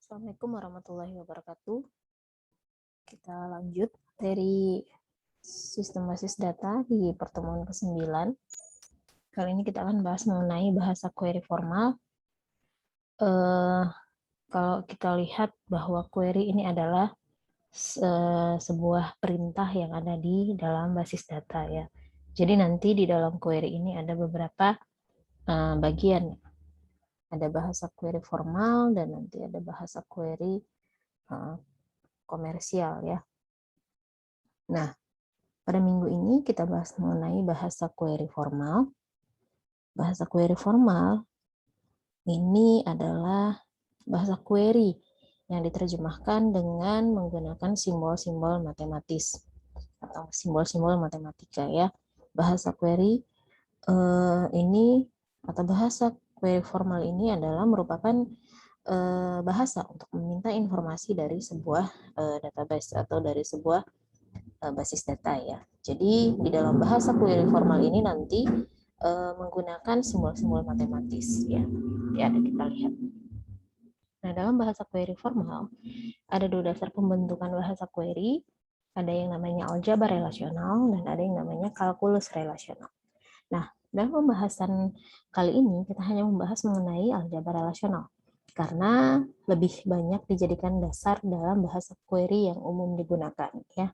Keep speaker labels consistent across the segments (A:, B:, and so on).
A: Assalamualaikum warahmatullahi wabarakatuh. Kita lanjut dari sistem basis data di pertemuan ke-9. Kali ini kita akan bahas mengenai bahasa query formal. Kalau kita lihat bahwa query ini adalah sebuah perintah yang ada di dalam basis data ya. Jadi nanti di dalam query ini ada beberapa bagian. Ada bahasa query formal dan nanti ada bahasa query komersial ya. Nah, pada minggu ini kita bahas mengenai bahasa query formal. Bahasa query formal ini adalah bahasa query yang diterjemahkan dengan menggunakan simbol-simbol matematis atau simbol-simbol matematika ya. Bahasa query ini atau bahasa query formal ini adalah merupakan bahasa untuk meminta informasi dari sebuah database atau dari sebuah basis data ya. Jadi di dalam bahasa query formal ini nanti menggunakan simbol-simbol matematis ya. Ya, ada kita lihat. Nah, dalam bahasa query formal ada dua dasar pembentukan bahasa query. Ada yang namanya aljabar relasional dan ada yang namanya kalkulus relasional. Nah, dalam pembahasan kali ini kita hanya membahas mengenai aljabar relasional karena lebih banyak dijadikan dasar dalam bahasa query yang umum digunakan ya.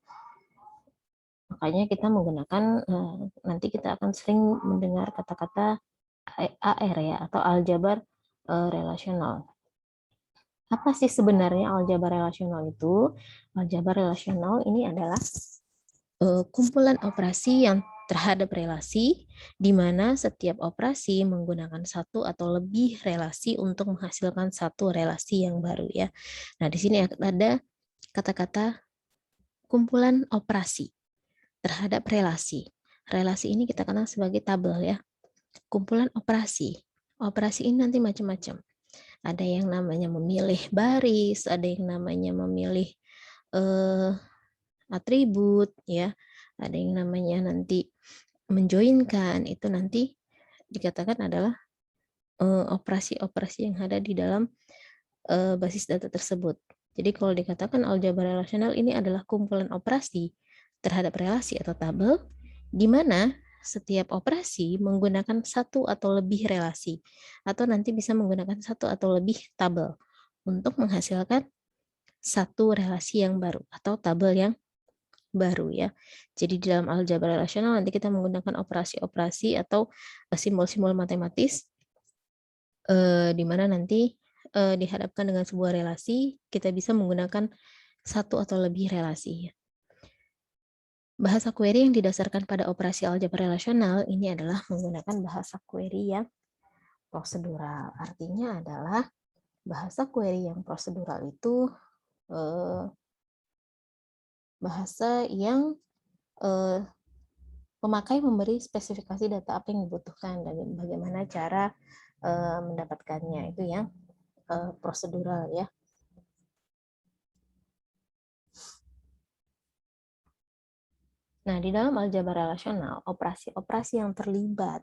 A: Makanya kita menggunakan nanti kita akan sering mendengar kata-kata AR ya atau aljabar relasional. Apa sih sebenarnya aljabar relasional itu? Aljabar relasional ini adalah kumpulan operasi yang terhadap relasi, di mana setiap operasi menggunakan satu atau lebih relasi untuk menghasilkan satu relasi yang baru ya. Nah, di sini ada kata-kata kumpulan operasi terhadap relasi. Relasi ini kita kenal sebagai tabel ya. Kumpulan operasi. Operasi ini nanti macam-macam. Ada yang namanya memilih baris, ada yang namanya memilih atribut ya. Ada yang namanya nanti menjoinkan, itu nanti dikatakan adalah operasi-operasi yang ada di dalam basis data tersebut. Jadi kalau dikatakan aljabar relasional ini adalah kumpulan operasi terhadap relasi atau tabel, di mana setiap operasi menggunakan satu atau lebih relasi, atau nanti bisa menggunakan satu atau lebih tabel untuk menghasilkan satu relasi yang baru atau tabel yang baru ya. Jadi di dalam aljabar relasional nanti kita menggunakan operasi-operasi atau simbol-simbol matematis di mana nanti dihadapkan dengan sebuah relasi, kita bisa menggunakan satu atau lebih relasi. Bahasa query yang didasarkan pada operasi aljabar relasional ini adalah menggunakan bahasa query yang prosedural. Artinya adalah bahasa query yang prosedural itu bahasa yang pemakai memberi spesifikasi data apa yang dibutuhkan dan bagaimana cara mendapatkannya, itu yang prosedural ya. Nah, di dalam aljabar relasional, operasi-operasi yang terlibat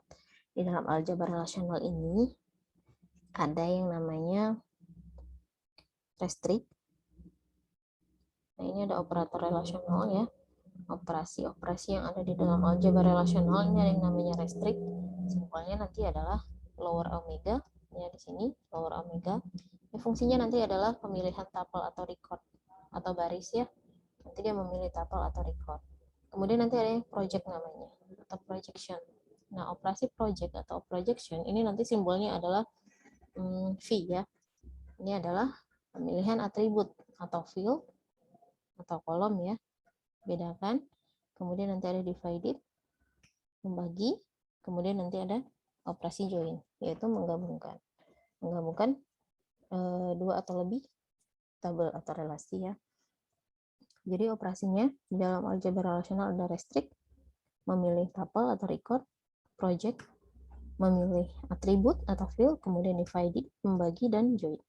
A: di dalam aljabar relasional ini ada yang namanya restrict. Nah, ini ada operator relasional ya. Operasi-operasi yang ada di dalam aljabar relasional ini ada yang namanya restrict. Simbolnya nanti adalah lower omega. Ya, di sini lower omega. Ini fungsinya nanti adalah pemilihan tuple atau record atau baris ya. Nanti dia memilih tuple atau record. Kemudian nanti ada yang project namanya atau projection. Nah, operasi project atau projection ini nanti simbolnya adalah V ya. Ini adalah pemilihan atribut atau field atau kolom ya. Bedakan. Kemudian nanti ada divided, membagi. Kemudian nanti ada operasi join, yaitu menggabungkan. Menggabungkan dua atau lebih tabel atau relasi ya. Jadi operasinya di dalam aljabar relasional ada restrict, memilih tuple atau record, project, memilih atribut atau field, kemudian divided, membagi, dan join.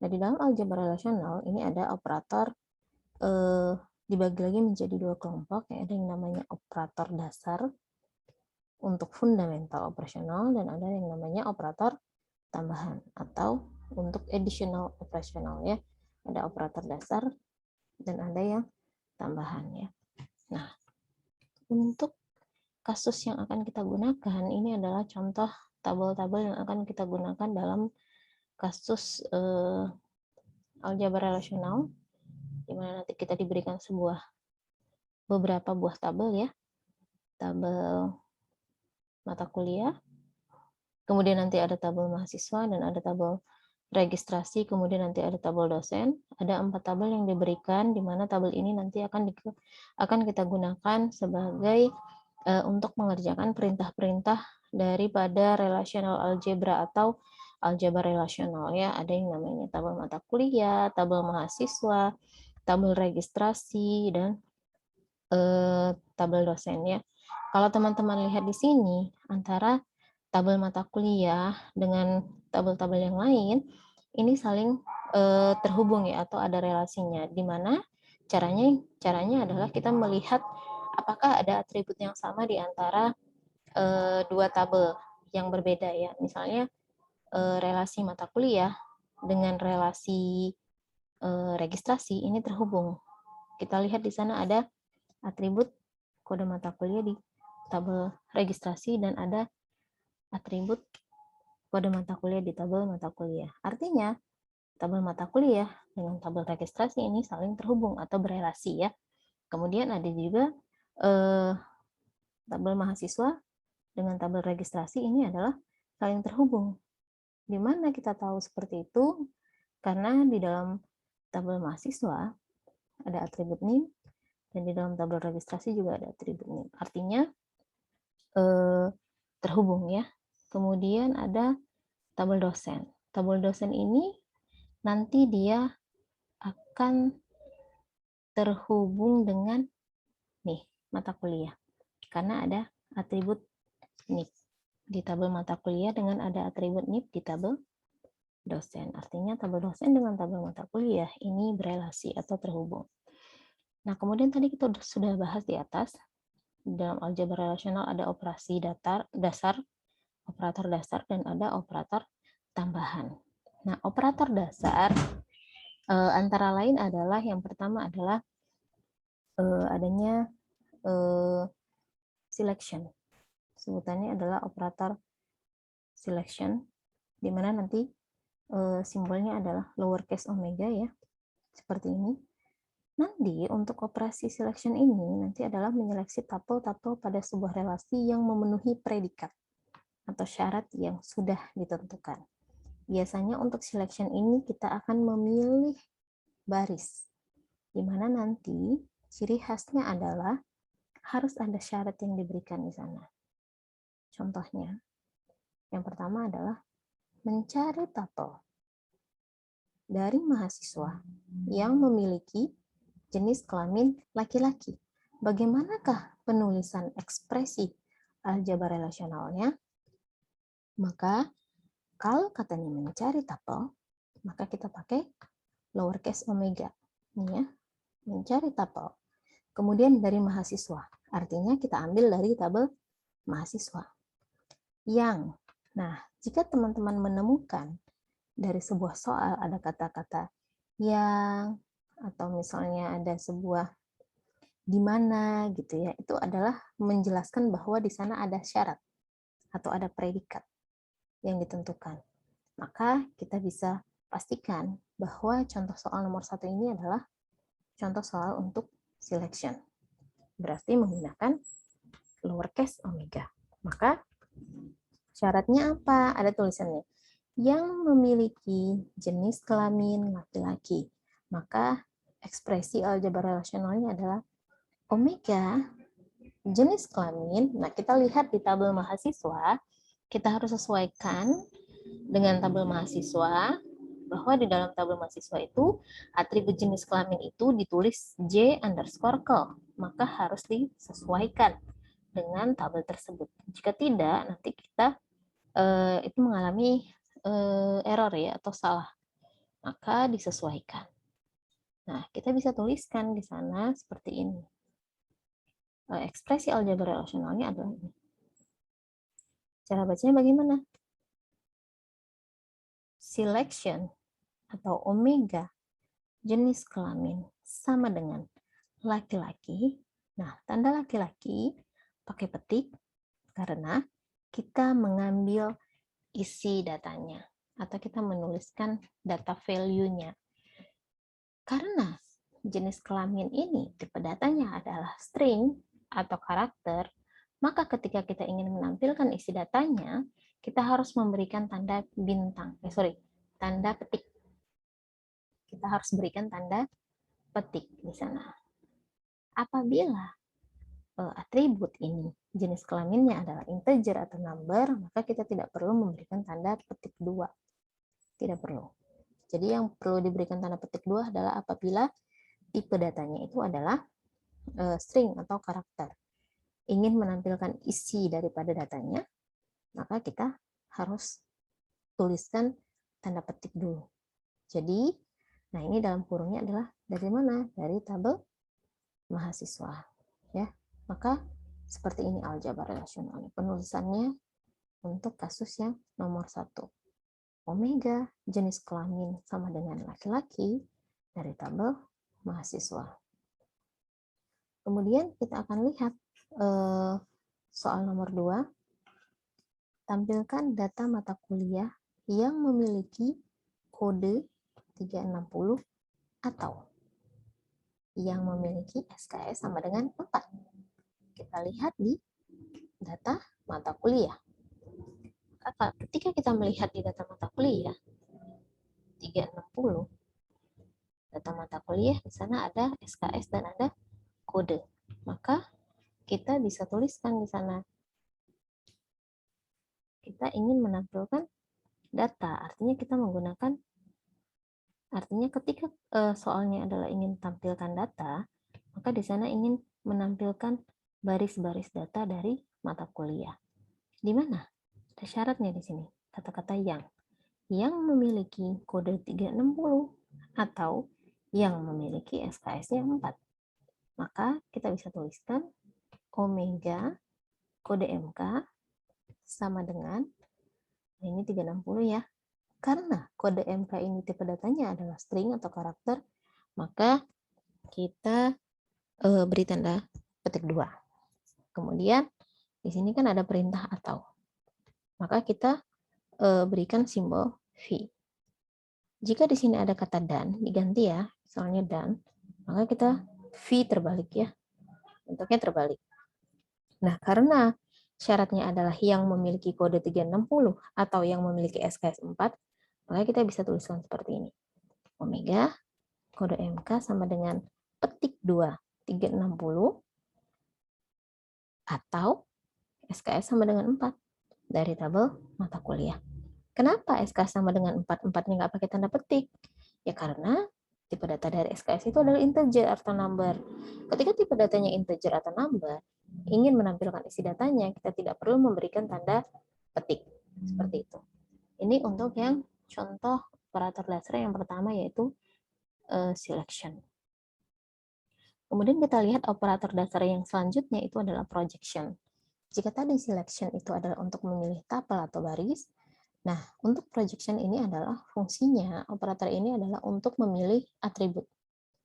A: Nah, di dalam aljabar relasional ini ada operator dibagi lagi menjadi dua kelompok, ya. Ada yang namanya operator dasar untuk fundamental operasional dan ada yang namanya operator tambahan atau untuk additional operational ya. Ada operator dasar dan ada yang tambahan ya. Nah, untuk kasus yang akan kita gunakan ini adalah contoh tabel-tabel yang akan kita gunakan dalam kasus aljabar relasional, di mana nanti kita diberikan beberapa buah tabel ya, tabel mata kuliah, kemudian nanti ada tabel mahasiswa dan ada tabel registrasi, kemudian nanti ada tabel dosen. Ada 4 tabel yang diberikan, di mana tabel ini nanti akan kita gunakan sebagai untuk mengerjakan perintah-perintah daripada relational algebra atau aljabar relasional ya. Ada yang namanya tabel mata kuliah, tabel mahasiswa, tabel registrasi, dan tabel dosen ya. Kalau teman-teman lihat di sini, antara tabel mata kuliah dengan tabel-tabel yang lain, ini saling terhubung ya, atau ada relasinya. Di mana caranya adalah kita melihat apakah ada atribut yang sama di antara dua tabel yang berbeda ya. Misalnya relasi mata kuliah dengan relasi registrasi ini terhubung. Kita lihat di sana ada atribut kode mata kuliah di tabel registrasi dan ada atribut kode mata kuliah di tabel mata kuliah. Artinya, tabel mata kuliah dengan tabel registrasi ini saling terhubung atau berelasi ya. Kemudian ada juga tabel mahasiswa dengan tabel registrasi ini adalah saling terhubung. Di mana kita tahu seperti itu? Karena di dalam tabel mahasiswa ada atribut NIM, dan di dalam tabel registrasi juga ada atribut NIM. Artinya terhubung ya. Kemudian ada tabel dosen. Tabel dosen ini nanti dia akan terhubung dengan mata kuliah. Karena ada atribut NIP di tabel mata kuliah dengan ada atribut NIP di tabel dosen. Artinya tabel dosen dengan tabel mata kuliah ini berelasi atau terhubung. Nah, kemudian tadi kita sudah bahas di atas, dalam aljabar relasional ada operasi dasar, operator dasar, dan ada operator tambahan. Nah, operator dasar antara lain adalah yang pertama adalah adanya selection. Sebutannya adalah operator selection, di mana nanti simbolnya adalah lowercase omega ya, seperti ini. Nanti untuk operasi selection ini nanti adalah menyeleksi tuple-tuple pada sebuah relasi yang memenuhi predikat atau syarat yang sudah ditentukan. Biasanya untuk selection ini kita akan memilih baris, di mana nanti ciri khasnya adalah harus ada syarat yang diberikan di sana. Contohnya, yang pertama adalah mencari tuple dari mahasiswa yang memiliki jenis kelamin laki-laki. Bagaimanakah penulisan ekspresi aljabar relasionalnya? Maka kalau katanya mencari tuple, maka kita pakai lowercase omega. Ini ya, mencari tuple. Kemudian dari mahasiswa, artinya kita ambil dari tabel mahasiswa. Yang, nah jika teman-teman menemukan dari sebuah soal ada kata-kata yang, atau misalnya ada sebuah di mana gitu ya, itu adalah menjelaskan bahwa di sana ada syarat atau ada predikat yang ditentukan. Maka kita bisa pastikan bahwa contoh soal nomor 1 ini adalah contoh soal untuk selection. Berarti menggunakan lowercase omega. Maka syaratnya apa? Ada tulisannya. Yang memiliki jenis kelamin laki-laki. Maka ekspresi aljabar relasionalnya adalah omega jenis kelamin. Nah, kita lihat di tabel mahasiswa, kita harus sesuaikan dengan tabel mahasiswa, bahwa di dalam tabel mahasiswa itu atribut jenis kelamin itu ditulis J_kel, maka harus disesuaikan dengan tabel tersebut. Jika tidak, nanti kita itu mengalami error ya, atau salah, maka disesuaikan. Nah, kita bisa tuliskan di sana seperti ini. Ekspresi aljabar relasionalnya adalah ini. Cara bacanya bagaimana? selection atau omega jenis kelamin sama dengan laki-laki. Nah, tanda laki-laki pakai petik karena kita mengambil isi datanya atau kita menuliskan data value-nya. Karena jenis kelamin ini tipe datanya adalah string atau karakter, maka ketika kita ingin menampilkan isi datanya, kita harus memberikan tanda bintang. Tanda petik. Kita harus berikan tanda petik di sana. Apabila atribut ini jenis kelaminnya adalah integer atau number, maka kita tidak perlu memberikan tanda petik 2. Tidak perlu. Jadi yang perlu diberikan tanda petik 2 adalah apabila tipe datanya itu adalah string atau karakter. Ingin menampilkan isi daripada datanya, maka kita harus tuliskan tanda petik dulu. Jadi, nah ini dalam kurungnya adalah dari mana? Dari tabel mahasiswa. Ya, maka seperti ini aljabar relasional. Penulisannya untuk kasus yang nomor 1. Omega jenis kelamin sama dengan laki-laki dari tabel mahasiswa. Kemudian kita akan lihat soal nomor 2. Tampilkan data mata kuliah yang memiliki kode 360 atau yang memiliki SKS sama dengan 4. Kita lihat di data mata kuliah. Ketika kita melihat di data mata kuliah 360, data mata kuliah di sana ada SKS dan ada kode. Maka kita bisa tuliskan di sana. Kita ingin menampilkan data, artinya kita menggunakan, artinya ketika soalnya adalah ingin tampilkan data, maka di sana ingin menampilkan baris-baris data dari mata kuliah. Di mana? Ada syaratnya di sini, kata-kata yang memiliki kode 360 atau yang memiliki SKS-nya 4. Maka kita bisa tuliskan omega kode MK sama dengan, ini 360 ya, karena kode MK ini tipe datanya adalah string atau karakter, maka kita beri tanda petik 2. Kemudian di sini kan ada perintah atau, maka kita berikan simbol V. Jika di sini ada kata dan, diganti ya, misalnya dan, maka kita V terbalik ya, bentuknya terbalik. Nah, karena syaratnya adalah yang memiliki kode 360 atau yang memiliki SKS 4, maka kita bisa tuliskan seperti ini. Omega kode MK sama dengan petik 2 360 atau SKS sama dengan 4 dari tabel mata kuliah. Kenapa SKS sama dengan 4? 4-nya nggak pakai tanda petik? Ya karena tipe data dari SKS itu adalah integer atau number. Ketika tipe datanya integer atau number, ingin menampilkan isi datanya, kita tidak perlu memberikan tanda petik. Seperti itu. Ini untuk yang contoh operator dasar yang pertama, yaitu selection. Kemudian kita lihat operator dasar yang selanjutnya itu adalah projection. Jika tadi selection itu adalah untuk memilih tabel atau baris, nah untuk projection ini adalah fungsinya, operator ini adalah untuk memilih atribut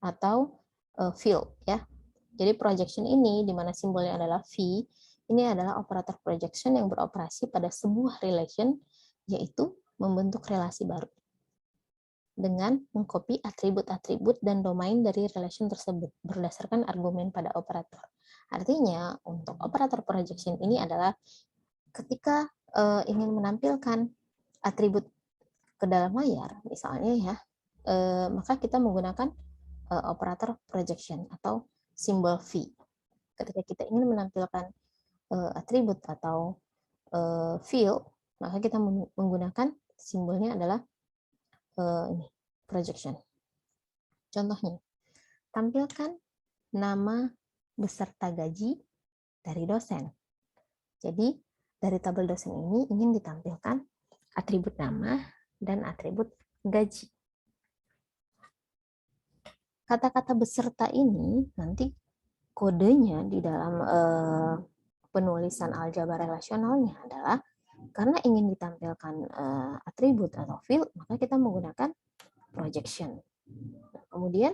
A: atau field ya. Jadi projection ini, di mana simbolnya adalah V, ini adalah operator projection yang beroperasi pada sebuah relation, yaitu membentuk relasi baru dengan mengcopy atribut-atribut dan domain dari relation tersebut berdasarkan argumen pada operator. Artinya, untuk operator projection ini adalah ketika ingin menampilkan atribut ke dalam layar, misalnya ya, maka kita menggunakan operator projection atau simbol V. Ketika kita ingin menampilkan atribut atau field, maka kita menggunakan simbolnya adalah ini, projection. Contohnya, tampilkan nama beserta gaji dari dosen. Jadi, dari tabel dosen ini ingin ditampilkan atribut nama dan atribut gaji. Kata-kata beserta ini nanti kodenya di dalam penulisan aljabar relasionalnya adalah karena ingin ditampilkan atribut atau field, maka kita menggunakan projection. Kemudian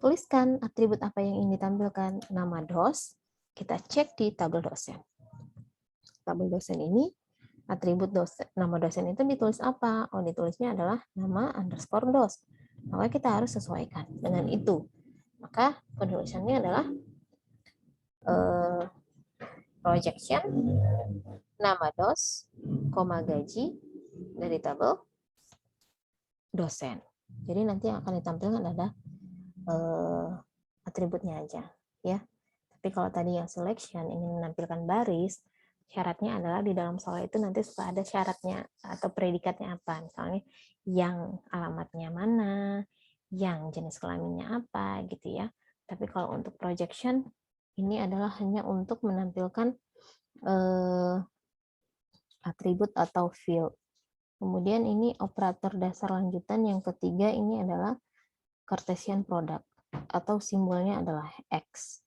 A: tuliskan atribut apa yang ingin ditampilkan, nama dos, kita cek di tabel dosen. Tabel dosen ini, atribut dosen, nama dosen itu ditulis apa? Oh, ditulisnya adalah nama underscore dos. Maka kita harus sesuaikan dengan itu. Maka penulisannya adalah projection, nama dos, koma gaji dari tabel dosen. Jadi nanti yang akan ditampilkan adalah atributnya aja, ya. Tapi kalau tadi yang selection ingin menampilkan baris, syaratnya adalah di dalam soal itu nanti suka ada syaratnya atau predikatnya apa. Misalnya yang alamatnya mana, yang jenis kelaminnya apa, gitu ya. Tapi kalau untuk projection, ini adalah hanya untuk menampilkan atribut atau field. Kemudian ini operator dasar lanjutan yang ketiga ini adalah Cartesian product atau simbolnya adalah X.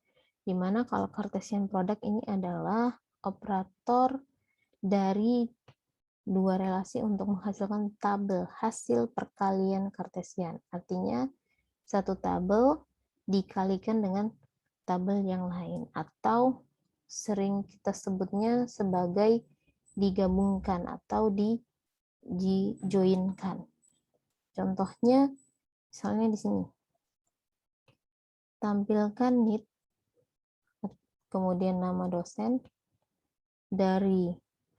A: Dimana kalau Cartesian product ini adalah operator dari dua relasi untuk menghasilkan tabel hasil perkalian Cartesian. Artinya satu tabel dikalikan dengan tabel yang lain atau sering kita sebutnya sebagai digabungkan atau dijoinkan. Contohnya misalnya di sini. Tampilkan NIT kemudian nama dosen dari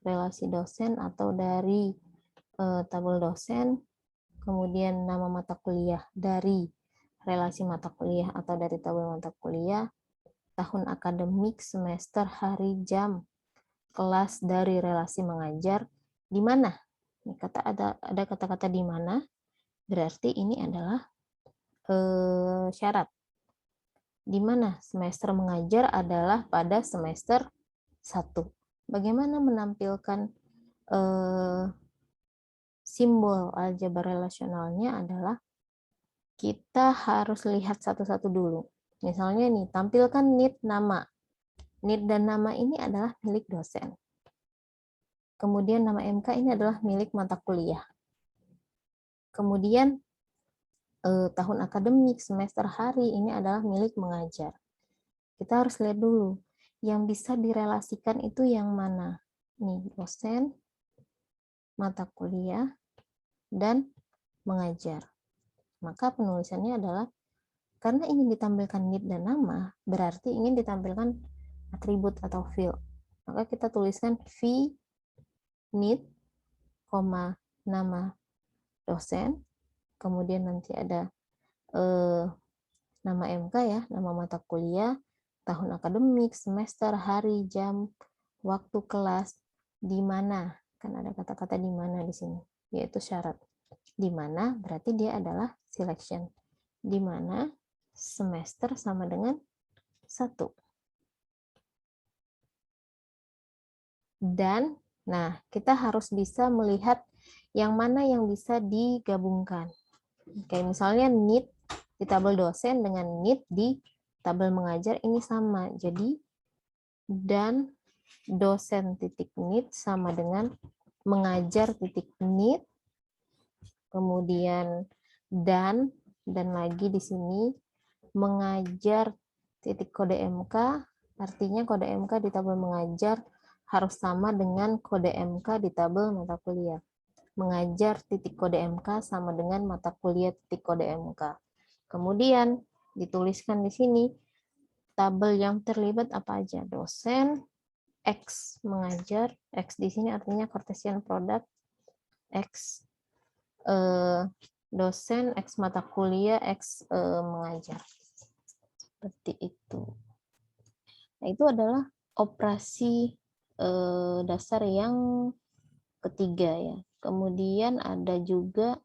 A: relasi dosen atau dari tabel dosen, kemudian nama mata kuliah dari relasi mata kuliah atau dari tabel mata kuliah, tahun akademik, semester, hari, jam, kelas dari relasi mengajar, di mana? Ada kata-kata di mana, berarti ini adalah syarat. Di mana semester mengajar adalah pada semester 1. Bagaimana menampilkan simbol aljabar relasionalnya adalah kita harus lihat satu-satu dulu. Misalnya nih, tampilkan NIT nama. NIT dan nama ini adalah milik dosen. Kemudian nama MK ini adalah milik mata kuliah. Kemudian tahun akademik, semester, hari ini adalah milik mengajar. Kita harus lihat dulu, yang bisa direlasikan itu yang mana? Nih, dosen, mata kuliah, dan mengajar. Maka penulisannya adalah, karena ingin ditampilkan NIT dan nama, berarti ingin ditampilkan atribut atau field. Maka kita tuliskan V NIT, nama dosen, kemudian nanti ada nama MK ya, nama mata kuliah, tahun akademik, semester, hari, jam, waktu kelas, di mana. Kan ada kata-kata di mana di sini, yaitu syarat. Di mana berarti dia adalah selection. Di mana semester sama dengan 1. Dan, nah, kita harus bisa melihat yang mana yang bisa digabungkan. Kayak misalnya NIT di tabel dosen dengan NIT di tabel mengajar ini sama. Jadi, dan dosen titik NIT sama dengan mengajar titik NIT. Kemudian dan lagi di sini mengajar titik kode MK, artinya kode MK di tabel mengajar harus sama dengan kode MK di tabel mata kuliah. Mengajar titik kode MK sama dengan mata kuliah titik kode MK. Kemudian dituliskan di sini tabel yang terlibat apa aja, dosen, X mengajar, X di sini artinya Cartesian product, X dosen, X mata kuliah, X mengajar. Seperti itu. Nah, itu adalah operasi dasar yang ketiga ya. Kemudian ada juga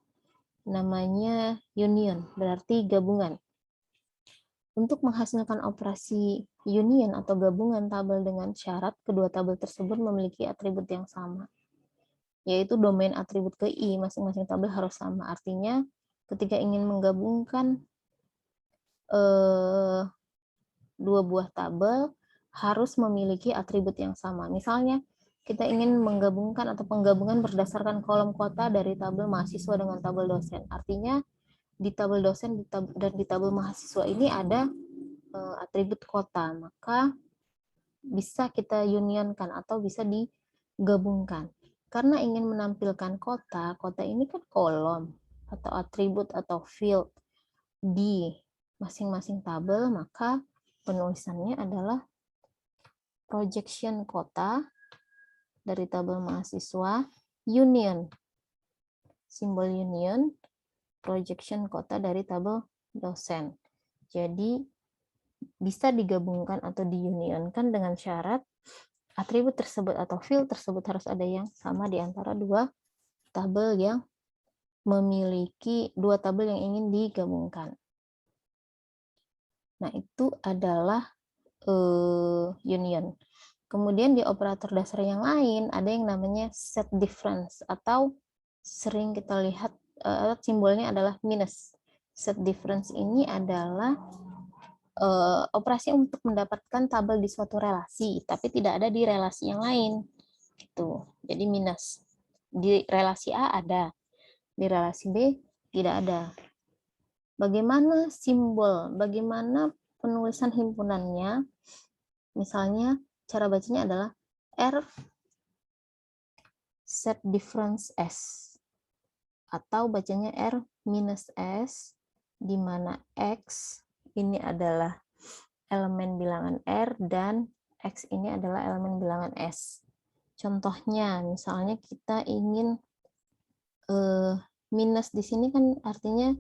A: namanya union, berarti gabungan. Untuk menghasilkan operasi union atau gabungan tabel dengan syarat, kedua tabel tersebut memiliki atribut yang sama, yaitu domain atribut ke I, masing-masing tabel harus sama. Artinya, ketika ingin menggabungkan dua buah tabel, harus memiliki atribut yang sama. Misalnya, kita ingin menggabungkan atau penggabungan berdasarkan kolom kota dari tabel mahasiswa dengan tabel dosen. Artinya di tabel dosen dan di tabel mahasiswa ini ada atribut kota, maka bisa kita unionkan atau bisa digabungkan. Karena ingin menampilkan kota, kota ini kan kolom atau atribut atau field di masing-masing tabel, maka penulisannya adalah projection kota dari tabel mahasiswa, union, simbol union, projection kota dari tabel dosen. Jadi bisa digabungkan atau diunionkan dengan syarat atribut tersebut atau field tersebut harus ada yang sama di antara dua tabel yang memiliki dua tabel yang ingin digabungkan. Nah, itu adalah union. Kemudian di operator dasar yang lain ada yang namanya set difference atau sering kita lihat simbolnya adalah minus. Set difference ini adalah operasi untuk mendapatkan tabel di suatu relasi, tapi tidak ada di relasi yang lain. Gitu. Jadi minus. Di relasi A ada, di relasi B tidak ada. Bagaimana simbol, bagaimana penulisan himpunannya? Misalnya cara bacanya adalah R set difference S atau bacanya R minus S, di mana X ini adalah elemen bilangan R dan X ini adalah elemen bilangan S. Contohnya, misalnya kita ingin minus di sini kan artinya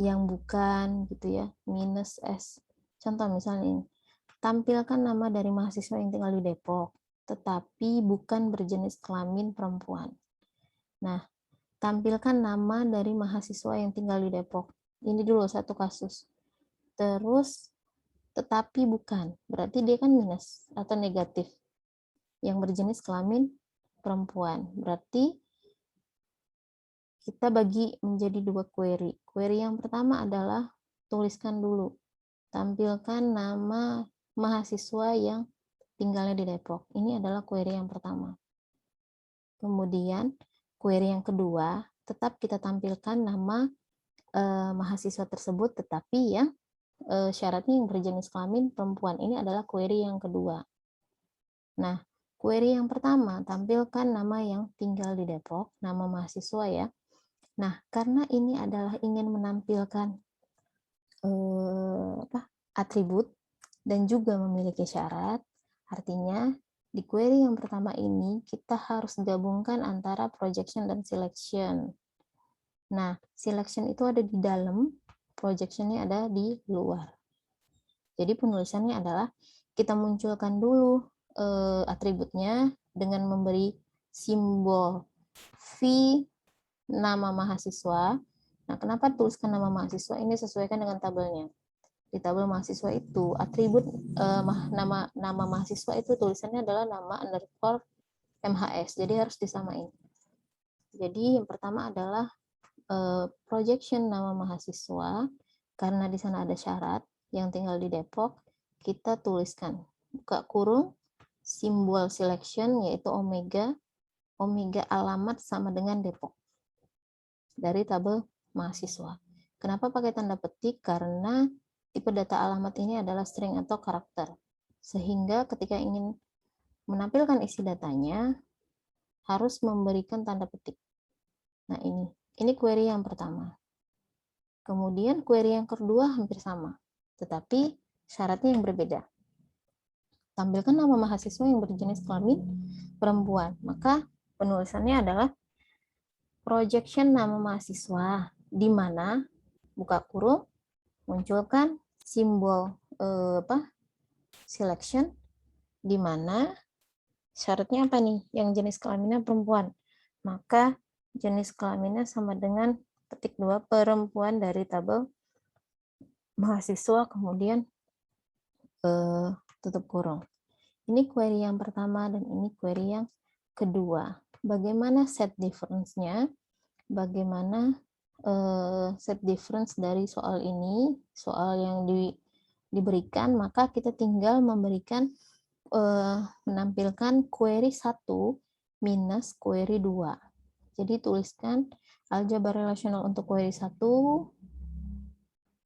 A: yang bukan gitu ya, minus S. Contoh misalnya ini, tampilkan nama dari mahasiswa yang tinggal di Depok, tetapi bukan berjenis kelamin perempuan. Nah, tampilkan nama dari mahasiswa yang tinggal di Depok. Ini dulu satu kasus. Terus, tetapi bukan, berarti dia kan minus atau negatif. Yang berjenis kelamin perempuan. Berarti kita bagi menjadi dua query. Query yang pertama adalah tuliskan dulu. Tampilkan nama mahasiswa yang tinggalnya di Depok. Ini adalah query yang pertama. Kemudian query yang kedua, tetap kita tampilkan nama mahasiswa tersebut, tetapi yang syaratnya yang berjenis kelamin perempuan. Ini adalah query yang kedua. Nah, query yang pertama, tampilkan nama yang tinggal di Depok, nama mahasiswa ya. Nah, karena ini adalah ingin menampilkan atribut dan juga memiliki syarat, artinya di query yang pertama ini kita harus gabungkan antara projection dan selection. Nah, selection itu ada di dalam, projectionnya ada di luar. Jadi penulisannya adalah kita munculkan dulu atributnya dengan memberi simbol V nama mahasiswa. Nah, kenapa tuliskan nama mahasiswa? Ini sesuaikan dengan tabelnya. Di tabel mahasiswa itu atribut nama mahasiswa itu tulisannya adalah nama underscore MHS. Jadi harus disamain. Jadi yang pertama adalah projection nama mahasiswa, karena di sana ada syarat yang tinggal di Depok, kita tuliskan buka kurung simbol selection yaitu omega alamat sama dengan Depok dari tabel mahasiswa. Kenapa pakai tanda petik? Karena tipe data alamat ini adalah string atau karakter, sehingga ketika ingin menampilkan isi datanya harus memberikan tanda petik. Nah, ini query yang pertama. Kemudian query yang kedua hampir sama, tetapi syaratnya yang berbeda. Tampilkan nama mahasiswa yang berjenis kelamin perempuan. Maka penulisannya adalah projection nama mahasiswa, di mana buka kurung munculkan simbol selection, di mana syaratnya apa nih? Yang jenis kelaminnya perempuan. Maka jenis kelaminnya sama dengan petik 2 perempuan dari tabel mahasiswa, kemudian tutup kurung. Ini query yang pertama dan ini query yang kedua. Bagaimana set difference-nya? Bagaimana set difference dari soal ini, soal yang diberikan, maka kita tinggal memberikan menampilkan query 1 minus query 2. Jadi tuliskan aljabar relasional untuk query 1,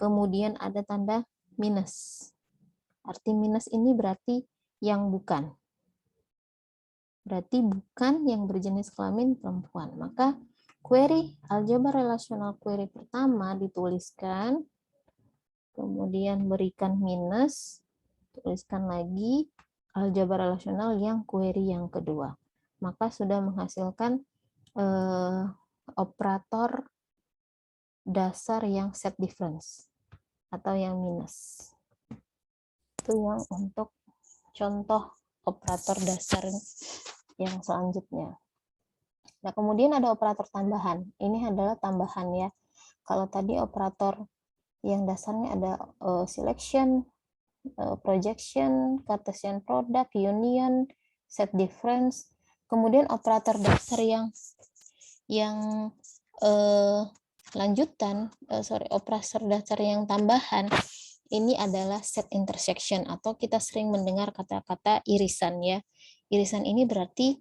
A: kemudian ada tanda minus. Arti minus ini berarti yang bukan. Berarti bukan yang berjenis kelamin perempuan. Maka query aljabar relasional query pertama dituliskan, kemudian berikan minus, tuliskan lagi aljabar relasional yang query yang kedua. Maka sudah menghasilkan operator dasar yang set difference atau yang minus. Itu yang untuk contoh operator dasar yang selanjutnya. Nah, kemudian ada operator tambahan. Ini adalah tambahan ya. Kalau tadi operator yang dasarnya ada selection, projection, Cartesian product, union, set difference. Kemudian operator dasar yang lanjutan, operator dasar yang tambahan ini adalah set intersection, atau kita sering mendengar kata-kata irisan ya. Irisan ini berarti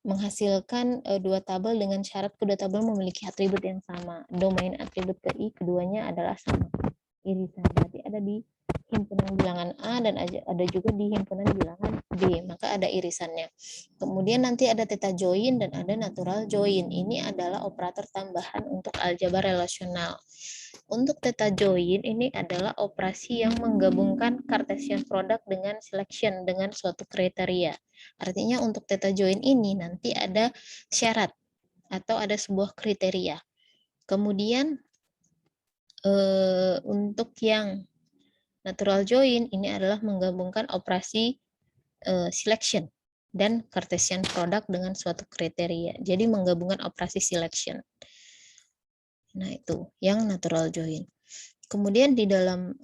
A: menghasilkan dua tabel dengan syarat kedua tabel memiliki atribut yang sama. Domain atribut KI keduanya adalah sama. Irisan berarti ada di himpunan bilangan A dan ada juga di himpunan bilangan B, maka ada irisannya. Kemudian nanti ada theta join dan ada natural join. Ini adalah operator tambahan untuk aljabar relasional. Untuk theta join ini adalah operasi yang menggabungkan Cartesian product dengan selection dengan suatu kriteria. Artinya untuk theta join ini nanti ada syarat atau ada sebuah kriteria. Kemudian untuk yang natural join ini adalah menggabungkan operasi selection dan Cartesian product dengan suatu kriteria. Jadi menggabungkan operasi selection. Nah, itu yang natural join. Kemudian di dalam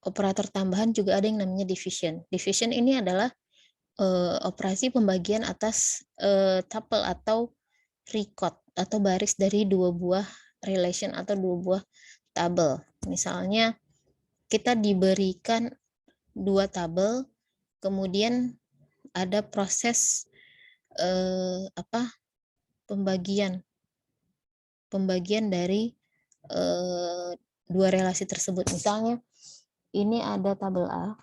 A: operator tambahan juga ada yang namanya division. Division ini adalah operasi pembagian atas tuple atau record atau baris dari dua buah relation atau dua buah tabel. Misalnya kita diberikan dua tabel, kemudian ada proses pembagian dari dua relasi tersebut. Misalnya ini ada tabel A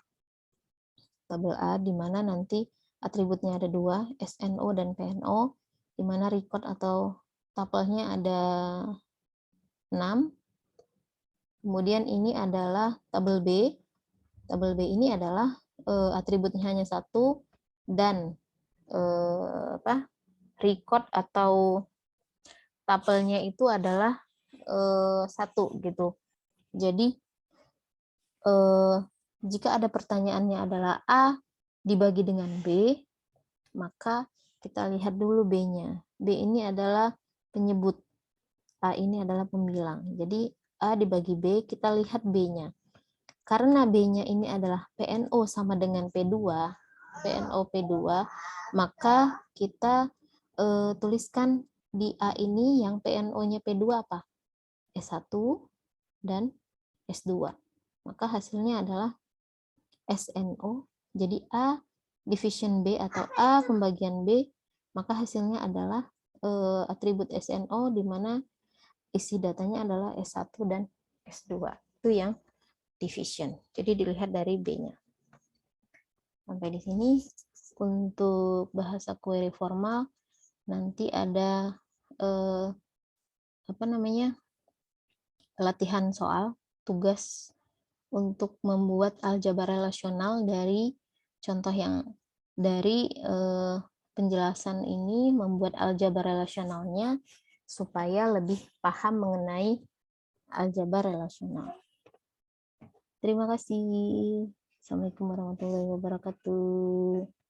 A: di mana nanti atributnya ada dua, SNO dan PNO, di mana record atau tupelnya ada 6. Kemudian ini adalah tabel B. Tabel B ini adalah atributnya hanya 1 dan record atau tupelnya itu adalah 1 gitu. Jadi jika ada pertanyaannya adalah A dibagi dengan B, maka kita lihat dulu B-nya. B ini adalah penyebut, A ini adalah pembilang. Jadi A dibagi B, kita lihat B-nya. Karena B-nya ini adalah PNO sama dengan P2, PNO P2, maka kita tuliskan di A ini yang PNO-nya P2 apa? S1 dan S2. Maka hasilnya adalah SNO. Jadi A division B atau A pembagian B, maka hasilnya adalah atribut SNO di mana isi datanya adalah S1 dan S2. Itu yang division. Jadi dilihat dari B-nya. Sampai di sini untuk bahasa query formal. Nanti ada latihan soal, tugas untuk membuat aljabar relasional dari contoh yang dari penjelasan ini, membuat aljabar relasionalnya supaya lebih paham mengenai aljabar relasional. Terima kasih. Assalamualaikum warahmatullahi wabarakatuh.